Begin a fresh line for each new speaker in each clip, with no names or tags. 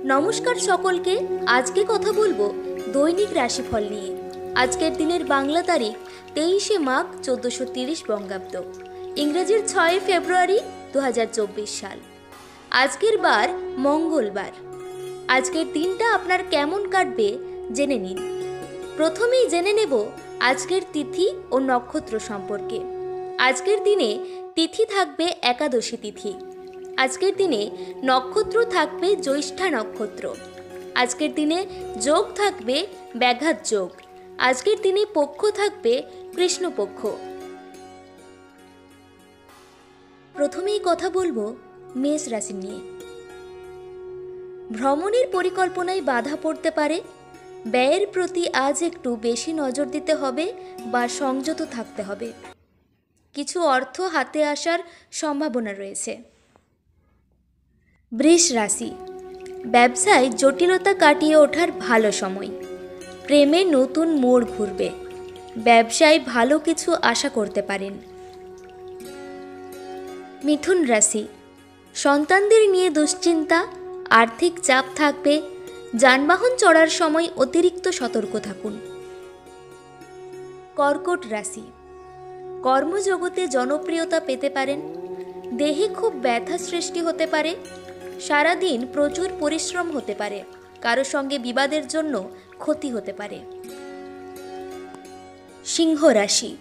নমস্কার সকলকে। আজকে কথা বলবো দৈনিক রাশিফল নিয়ে। আজকের দিনের বাংলা তারিখ 23শে মাঘ 1430 বঙ্গাব্দ, ইংরেজির 6 ফেব্রুয়ারি 2024 সাল। আজকের বার মঙ্গলবার। আজকের দিনটা আপনার কেমন কাটবে জেনে নিন। প্রথমেই জেনে নেব আজকের তিথি ও নক্ষত্র সম্পর্কে। আজকের দিনে তিথি থাকবে একাদশী তিথি। আজকের দিনে নক্ষত্র থাকবে জ্যৈষ্ঠা নক্ষত্র। আজকের দিনে যোগ থাকবে ব্যাঘাত যোগ। আজকের দিনে পক্ষ থাকবে কৃষ্ণপক্ষ। প্রথমেই কথা বলবো মেষ রাশি নিয়ে। ভ্রমণের পরিকল্পনায় বাধা পড়তে পারে। ব্যয়ের প্রতি আজ একটু বেশি নজর দিতে হবে বা সংযত থাকতে হবে। কিছু অর্থ হাতে আসার সম্ভাবনা রয়েছে। বৃষ রাশি। ব্যবসায় জটিলতা কাটিয়ে ওঠার ভালো সময়। প্রেমে নতুন মোড় ঘুরবে। ব্যবসায় ভালো কিছু আশা করতে পারেন। মিথুন রাশি। সন্তানদের নিয়ে দুশ্চিন্তা, আর্থিক চাপ থাকবে। যানবাহন চড়ার সময় অতিরিক্ত সতর্ক থাকুন। কর্কট রাশি। কর্মজগতে জনপ্রিয়তা পেতে পারেন। দেহে খুব ব্যথা সৃষ্টি হতে পারে। সারাদিন প্রচুর পরিশ্রম হতে পারে। কারো সঙ্গে বিবাদের জন্য ক্ষতি হতে পারে। সিংহ রাশি।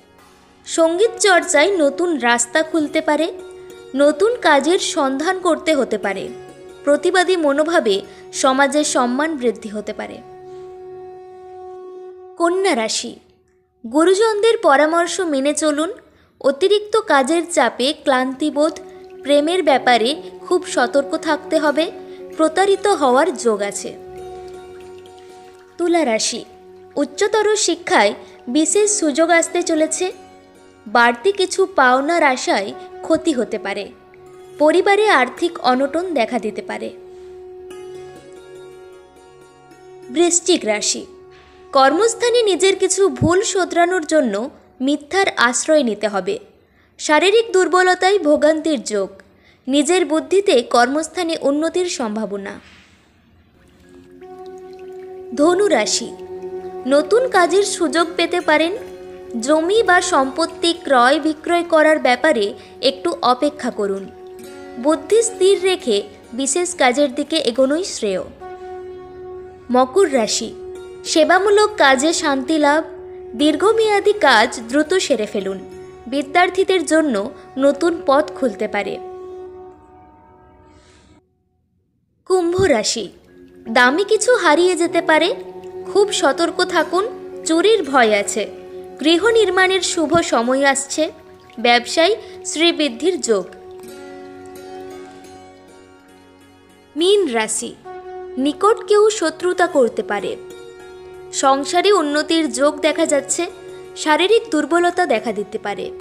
সঙ্গীত চর্চায় নতুন রাস্তা খুলতে পারে। নতুন কাজের সন্ধান করতে হতে পারে। প্রতিবাদী মনোভাবে সমাজের সম্মান বৃদ্ধি হতে পারে। কন্যা রাশি। গুরুজনদের পরামর্শ মেনে চলুন। অতিরিক্ত কাজের চাপে ক্লান্তিবোধ। প্রেমের ব্যাপারে খুব সতর্ক থাকতে হবে। প্রতারিত হওয়ার যোগ আছে। তুলা রাশি। উচ্চতর শিক্ষায় বিশেষ সুযোগ আসতে চলেছে। বাড়তি কিছু পাওনার আশায় ক্ষতি হতে পারে। পরিবারে আর্থিক অনটন দেখা দিতে পারে। বৃশ্চিক রাশি। কর্মস্থানে নিজের কিছু ভুল শোধরানোর জন্য মিথ্যার আশ্রয় নিতে হবে। শারীরিক দুর্বলতায় ভোগান্তির যোগ। নিজের বুদ্ধিতে কর্মস্থানে উন্নতির সম্ভাবনা। ধনু রাশি। নতুন কাজের সুযোগ পেতে পারেন। জমি বা সম্পত্তি ক্রয় বিক্রয় করার ব্যাপারে একটু অপেক্ষা করুন। বুদ্ধি স্থির রেখে বিশেষ কাজের দিকে এগোনোই শ্রেয়। মকর রাশি। সেবামূলক কাজে শান্তি লাভ। দীর্ঘমেয়াদী কাজ দ্রুত সেরে ফেলুন। বিদ্যার্থীদের জন্য নতুন পথ খুলতে পারে। কুম্ভ রাশি। দামি কিছু হারিয়ে যেতে পারে। খুব সতর্ক থাকুন। চুরির ভয় আছে। গৃহ নির্মাণের শুভ সময় আসছে। ব্যবসায় শ্রীবৃদ্ধির যোগ। মীন রাশি। নিকট কেউ শত্রুতা করতে পারে। সংসারে উন্নতির যোগ দেখা যাচ্ছে। শারীরিক দুর্বলতা দেখা দিতে পারে।